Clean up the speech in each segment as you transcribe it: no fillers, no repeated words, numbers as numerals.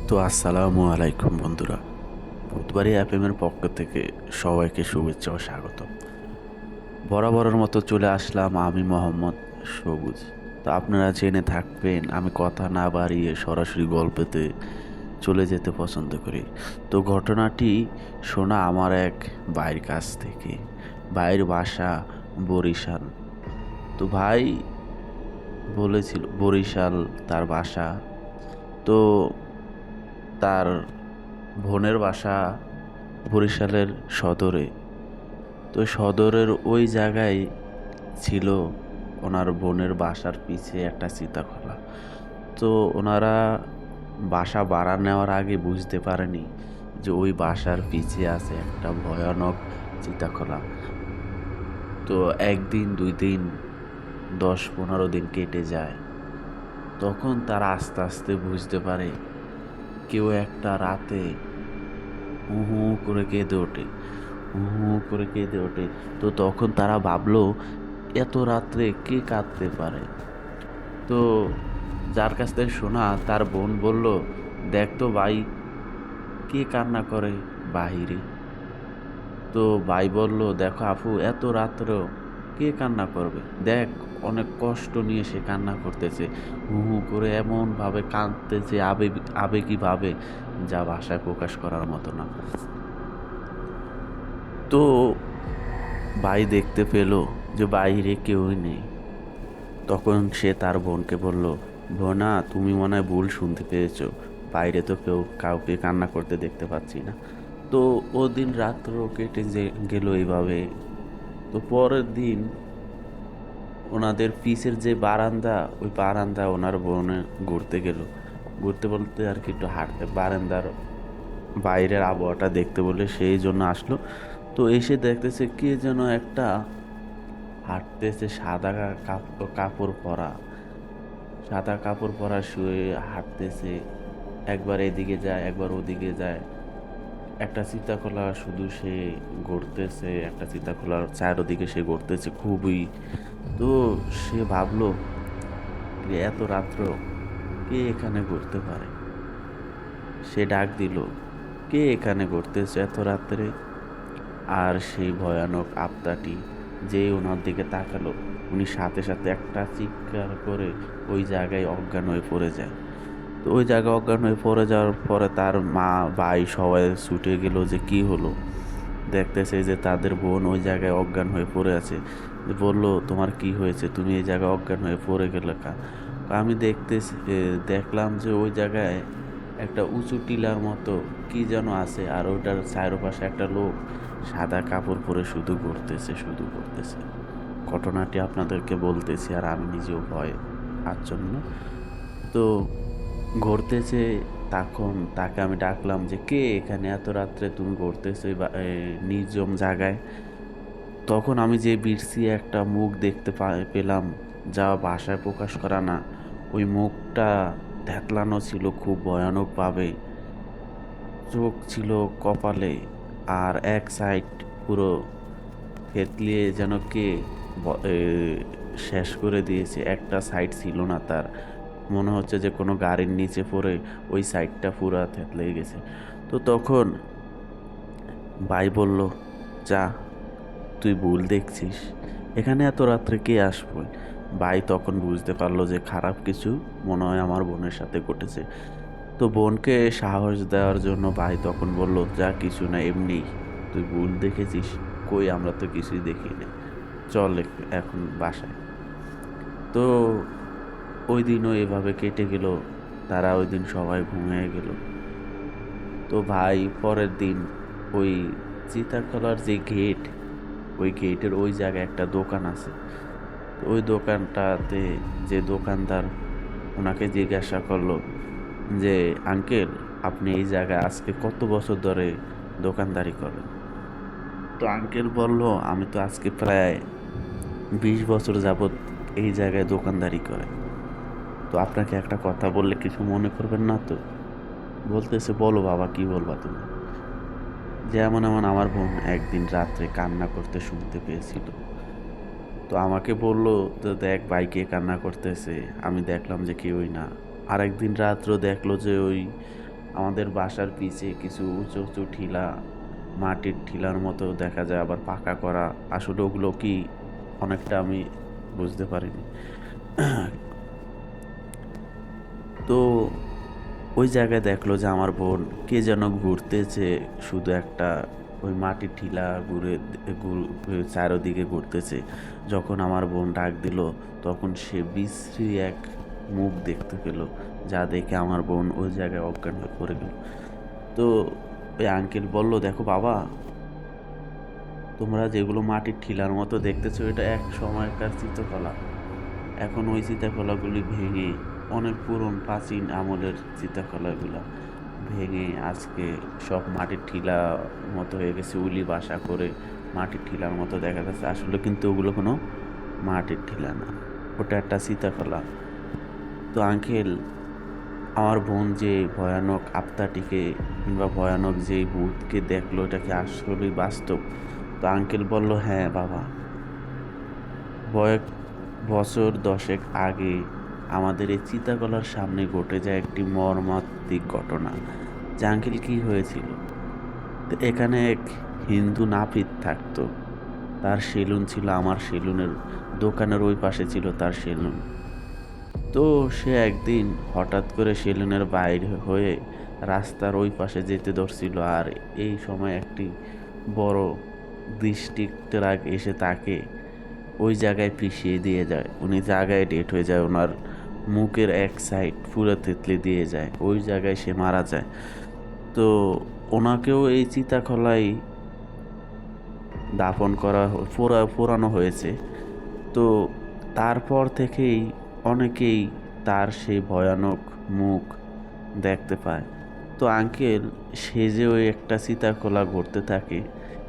তো আসসালামু আলাইকুম বন্ধুরা। বুধবারই এফএমের পক্ষ থেকে সবাইকে শুভেচ্ছা ও স্বাগত। বরাবরের মতো চলে আসলাম আমি মোহাম্মদ সবুজ। তো আপনারা জেনে থাকবেন আমি কথা না বাড়িয়ে সরাসরি গল্পেতে চলে যেতে পছন্দ করি। তো ঘটনাটি শোনা আমার এক ভাইয়ের কাছ থেকে। ভাইয়ের বাসা বরিশাল। তো ভাই বলেছিল বরিশাল তার বাসা। তো তার বোনের বাসা বরিশালের সদরে। তো সদরের ওই জায়গায় ছিল ওনার বোনের বাসার পিছে একটা সীতাখোলা। তো ওনারা বাসা ভাড়া নেওয়ার আগে বুঝতে পারেনি যে ওই বাসার পিছে আছে একটা ভয়ানক সীতাখোলা। তো একদিন 2 দিন 10-15 দিন কেটে যায়। তখন তারা আস্তে আস্তে বুঝতে পারে কেউ একটা রাতে হু হু করে কেঁদে ওঠে, হু হু করে কেঁদে ওঠে। তো তখন তারা ভাবলো এত রাত্রে কে কাঁদতে পারে। তো যার কাছ থেকে শোনা তার বোন বলল, দেখ তো ভাই, কে কান্না করে বাহিরে। তো ভাই বলল, দেখো আপু, এত রাত্রেও কে কান্না করবে, দেখ অনেক কষ্ট নিয়ে সে কান্না করতেছে, হু হু করে এমন ভাবে কাঁদতেছে, আবেগী ভাবে, যা ভাষায় প্রকাশ করার মতো না। তো ভাই দেখতে পেল যে বাইরে কেউই নেই। তখন সে তার বোনকে বলল, বোনা, তুমি মনে হয় ভুল শুনতে পেয়েছো, বাইরে তো কাউকে কান্না করতে দেখতে পাচ্ছি না। তো ও দিন রাত্র কেটে যে গেল এইভাবে। তো পরের দিন ওনাদের পিসের যে বারান্দা, ওই বারান্দা ওনার বোনে ঘুরতে গেল। ঘুরতে বলতে আর কি, একটু হাঁটতে, বারান্দার বাইরের আবহাওয়াটা দেখতে বলে সেই জন্য আসলো। তো এসে দেখতেছে কে যেন একটা হাঁটতেছে, সাদা কাপড় পরা, সাদা কাপড় পরা শুয়ে হাঁটতেছে, একবার এদিকে যায় একবার ওদিকে যায়। একটা সীতাকলা শুধু সে গড়তেছে, একটা সীতাকলার চারোদিকে সে গড়তেছে খুবই। তো সে ভাবলো যে এত রাত্র কে এখানে ঘুরতে পারে। সে ডাক দিল, কে এখানে ঘুরতেছে এত রাত্রে। আর সেই ভয়ানক আত্মাটি যে ওনার দিকে তাকালো, উনি সাথে সাথে একটা চিৎকার করে ওই জায়গায় অজ্ঞান হয়ে পড়ে যায়। তো ওই জায়গায় অজ্ঞান হয়ে পড়ে যাওয়ার পরে তার মা ভাই সবাই ছুটে গেল যে কি হলো। দেখতেছে যে তাদের বোন ওই জায়গায় অজ্ঞান হয়ে পড়ে আছে। বলল, তোমার কি হয়েছে, তুমি এই জায়গায় অজ্ঞান হয়ে পড়ে গেলে কা। আমি দেখলাম যে ওই জায়গায় একটা উঁচু টিলার মতো কি যেন আছে, আর ওটার চারপাশে একটা লোক সাদা কাপড় পরে শুধু ঘুরতেছে, শুধু ঘুরতেছে। ঘটনাটি আপনাদেরকে বলতেছি আর আমি নিজেও ভয় আচ্ছন্ন। তো ঘুরতেছে, তখন তাকে আমি ডাকলাম যে কে এখানে এত রাত্রে তুমি ঘুরতেছো নির্জন জায়গায়। তখন আমি যে বিরসি একটা মুখ দেখতে পেলাম, যা ভাষায় প্রকাশ করা না। ওই মুখটা থেতলানো ছিল খুব ভয়ানকভাবে, চোখ ছিল কপালে, আর এক সাইড পুরো থেতলিয়ে যেন কে শেষ করে দিয়েছে। একটা সাইড ছিল না তার, মনে হচ্ছে যে কোনো গাড়ির নিচে পড়ে ওই সাইডটা পুরা থেতলে গেছে। তো তখন ভাই বলল, যা, তুই ভুল দেখছিস, এখানে এত রাত্রে কে আসবে। ভাই তখন বুঝতে পারলো যে খারাপ কিছু মনে হয় আমার বোনের সাথে ঘটেছে। তো বোনকে সাহস দেওয়ার জন্য ভাই তখন বলল, যা, কিছু না, এমনি তুই ভুল দেখেছিস, কই আমরা তো কিছুই দেখিনি, চল এখন বাসায়। তো ওই দিনও এভাবে কেটে গেল। তারা ওই দিন সবাই ঘুমিয়ে গেল। তো ভাই পরের দিন ওই চিতাখলার যে গেট, ওই গেটের ওই জায়গায় একটা দোকান আছে। তো ওই দোকানটাতে যে দোকানদার, ওনাকে জিজ্ঞাসা করলো যে, আঙ্কেল, আপনি এই জায়গায় আজকে কত বছর ধরে দোকানদারি করেন। তো আঙ্কেল বলল, আমি তো আজকে প্রায় 20 বছর যাবৎ এই জায়গায় দোকানদারি করে। তো আপনাকে একটা কথা বললে কিছু মনে করবেন না তো। বলতেছে, বলো বাবা, কি বলবা তুমি। যেমন এমন আমার বোন একদিন রাত্রে কান্না করতে শুনতে পেয়েছিল। তো আমাকে বলল, তো দেখ ভাই, কে কান্না করতেছে। আমি দেখলাম যে কেউই না। আরেকদিন রাত্র দেখলো যে ওই আমাদের বাসার পিছে কিছু উঁচু উঁচু টিলা, মাটির টিলার মতো দেখা যায়, আবার পাকা করা। আসলে ওগুলো কি অনেকটা আমি বুঝতে পারিনি। তো ওই জায়গায় দেখলো যে আমার বোন কে যেন ঘুরতেছে, শুধু একটা ওই মাটির টিলা চারোদিকে ঘুরতেছে। যখন আমার বোন ডাক দিল, তখন সে বিশ্রী এক মুখ দেখতে পেল, যা দেখে আমার বোন ওই জায়গায় অজ্ঞান হয়ে পড়ে গেল। তো ওই আঙ্কেল বলল, দেখো বাবা, তোমরা যেগুলো মাটির ঠিলার মতো দেখতেছো, এটা এক সময়কার চিত্রকলা। এখন ওই চিত্রকলাগুলি ভেঙে, অনেক পুরনো প্রাচীন আমলের চিত্রকলাগুলো ভেঙে আজকে সব মাটির ঠিলা মতো হয়ে গেছে, উলি বাসা করে মাটির ঠিলার মতো দেখা যাচ্ছে। আসলে কিন্তু ওগুলো কোনো মাটির ঠিলা না, ওটা একটা চিত্রকলা। তো আঙ্কেল, আমার বোন যে ভয়ানক আত্মাটিকে কিংবা ভয়ানক যে ভূতকে দেখলো, এটা কি আসলেই বাস্তব? তো আঙ্কেল বলল, হ্যাঁ বাবা, কয়েক বছর 10 আগে আমাদের এই চিতাকলার সামনে ঘটে যায় একটি মর্মান্তিক ঘটনা। যে আঙ্কেল, কি হয়েছিল? তো এখানে এক হিন্দু নাপিত থাকতো। তার সেলুন ছিল, আমার সেলুনের দোকানের ওই পাশে ছিল তার সেলুন। তো সে একদিন হঠাৎ করে সেলুনের বাইরে হয়ে রাস্তার ওই পাশে যেতে ধরছিল, আর এই সময় একটি বড় দৃষ্টি ট্রাক এসে তাকে ওই জায়গায় পিষিয়ে দিয়ে যায়। উনি জায়গায় ডেট হয়ে যায়, ওনার মুখের এক সাইড পুরো থেতলে দিয়ে যায়, ওই জায়গায় সে মারা যায়। তো ওনাকেও এই চিতাখলায় দাফন করা পোড়ানো হয়েছে। তো তারপর থেকেই অনেকেই তার সেই ভয়ানক মুখ দেখতে পায়। তো আঙ্কেল, সে যে ওই একটা চিতাখোলা গড়তে থাকে,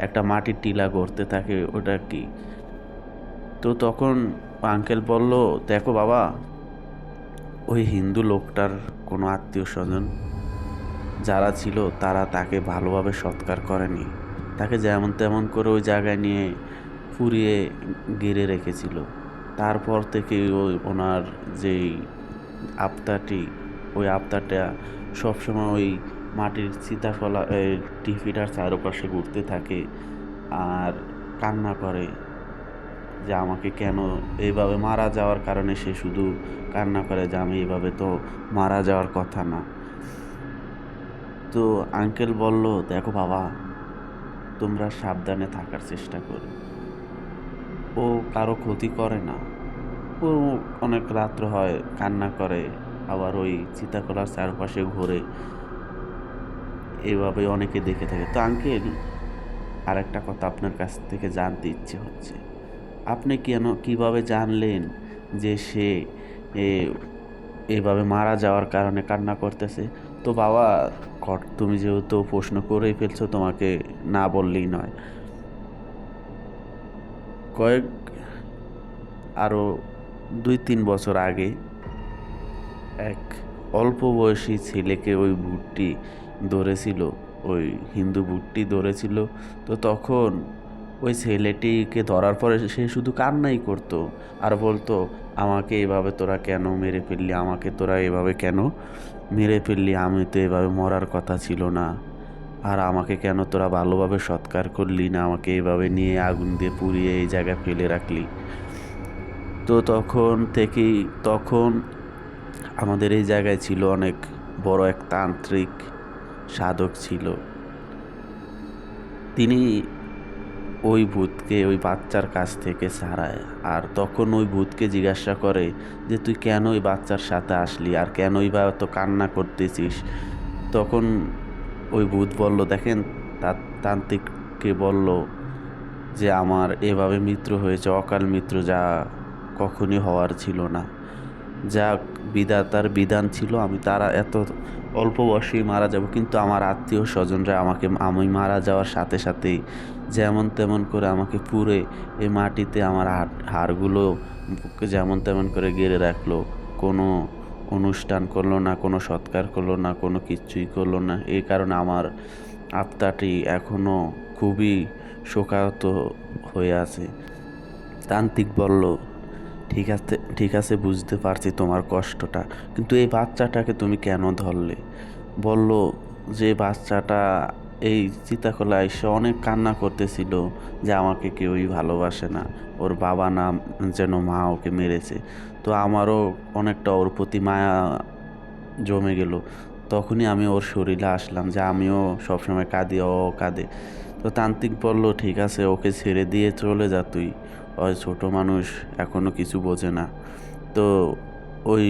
একটা মাটির টিলা গড়তে থাকে, ওটা কি? তো তখন আঙ্কেল বলল, দেখো বাবা, ওই হিন্দু লোকটার কোনো আত্মীয় স্বজন যারা ছিল, তারা তাকে ভালোভাবে সৎকার করেনি। তাকে যেমন তেমন করে ওই জায়গায় নিয়ে পুড়িয়ে গেড়ে রেখেছিল। তারপর থেকে ওই ওনার যেই আত্মাটি, ওই আত্মাটা সবসময় ওই মাটির চিতাকলা টিভিটার চারপাশে ঘুরতে থাকে আর কান্না করে যে আমাকে কেন এইভাবে মারা যাওয়ার কারণে সে শুধু কান্না করে যে আমি এইভাবে তো মারা যাওয়ার কথা না। তো আঙ্কেল বলল, দেখো বাবা, তোমরা সাবধানে থাকার চেষ্টা করো। ও কারো ক্ষতি করে না। ও অনেক রাত্র হয় কান্না করে, আবার ওই চিতাকলার চারপাশে ঘোরে, এভাবে অনেকে দেখে থাকে। তো আঙ্কেল, আর একটা কথা আপনার কাছ থেকে জানতে ইচ্ছে হচ্ছে, আপনি কিভাবে জানলেন যে সে এ এভাবে মারা যাওয়ার কারণে কান্না করতেছে? তো বাবা, তুমি যেহেতু প্রশ্ন করেই ফেলছো, তোমাকে না বললেই নয়। কয়েক আরও 2-3 বছর আগে এক অল্প বয়সী ছেলেকে ওই ভূতটি ধরেছিল, ওই হিন্দু ভূতটি ধরেছিল। তো তখন ওই ছেলেটিকে ধরার পরে সে শুধু কান্নাই করতো আর বলতো, আমাকে এভাবে তোরা কেন মেরে ফেললি, আমাকে তোরা এভাবে কেন মেরে ফেললি, আমি তো এভাবে মরার কথা ছিল না। আর আমাকে কেন তোরা ভালোভাবে সৎকার করলি না, আমাকে এভাবে নিয়ে আগুন দিয়ে পুড়িয়ে এই জায়গায় ফেলে রাখলি। তো তখন আমাদের এই জায়গায় ছিল অনেক বড় এক তান্ত্রিক সাধক ছিল। তিনি ওই ভূতকে ওই বাচ্চার কাছ থেকে ছাড়ায়, আর তখন ওই ভূতকে জিজ্ঞাসা করে যে তুই কেন ওই বাচ্চার সাথে আসলি, আর কেনই বা এত কান্না করতেছিস? তখন ওই ভূত বলল, দেখেন, তান্ত্রিককে বলল যে আমার এভাবে মৃত্যু হয়েছে, অকাল মৃত্যু, যা কখনই হওয়ার ছিল না, যা বিধাতার বিধান ছিল, আমি তারা এত অল্প বয়সেই মারা যাব, কিন্তু আমার আত্মীয় স্বজনরা আমি মারা যাওয়ার সাথে সাথেই যেমন তেমন করে আমাকে পুড়ে এই মাটিতে আমার হাড়গুলো যেমন তেমন করে গেড়ে রাখলো। কোনো অনুষ্ঠান করলো না, কোনো সৎকার করলো না, কোনো কিচ্ছুই করলো না। এই কারণে আমার আত্মাটি এখনও খুবই শোকাহত হয়ে আছে। তান্ত্রিক বলল, ঠিক আছে, বুঝতে পারছি তোমার কষ্টটা, কিন্তু এই বাচ্চাটাকে তুমি কেন ধরলে? বলল যে বাচ্চাটা এই চিতাকলা এসে অনেক কান্না করতেছিল যে আমাকে কেউই ভালোবাসে না, ওর বাবা না যেন মা ওকে মেরেছে। তো আমারও অনেকটা ওর প্রতি মায়া জমে গেল। তখনই আমি ওর শরীরে আসলাম যে আমিও সবসময় কাঁদি, ও কাঁদে। তো তান্ত্রিক বলল ঠিক আছে, ওকে ছেড়ে দিয়ে চলে যা তুই, ওই ছোট মানুষ এখনো কিছু বোঝে না। তো ওই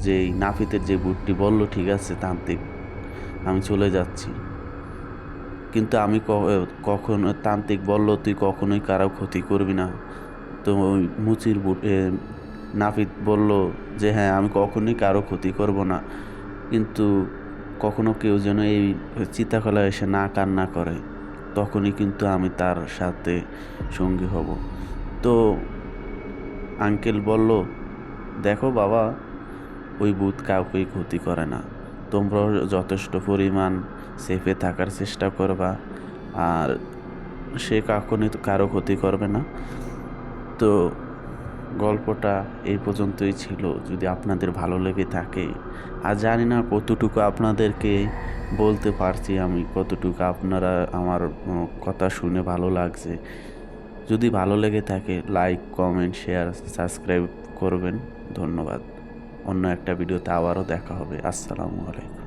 যেই নাপিতের যে বুটটি বলল ঠিক আছে তান্ত্রিক, আমি চলে যাচ্ছি। কিন্তু আমি কখনো, তান্ত্রিক বলল তুই কখনোই কারো ক্ষতি করবি না। তো ওই মুচির নাপিত বলল যে হ্যাঁ আমি কখনোই কারো ক্ষতি করব না, কিন্তু কখনো কেউ যেন এই চিতাকলা এসে না কান্না করে, তখনই কিন্তু আমি তার সাথে সঙ্গী হব। তো আঙ্কেল বলল দেখো বাবা, ওই ভূত কাউকেই ক্ষতি করে না, তোমরাও যথেষ্ট পরিমাণ সেফে থাকার চেষ্টা করবা, আর সে কখনই তো কারো ক্ষতি করবে না। তো গল্পটা এই পর্যন্তই ছিল। যদি আপনাদের ভালো লেগে থাকে, আর জানি না কতটুকু আপনাদেরকে বলতে পারছি, আমি কতটুকু আপনারা আমার কথা শুনে ভালো লাগছে। যদি ভালো লেগে থাকে লাইক, কমেন্ট, শেয়ার, সাবস্ক্রাইব করবেন। ধন্যবাদ। অন্য একটা ভিডিওতে আবারও দেখা হবে। আসসালামু আলাইকুম।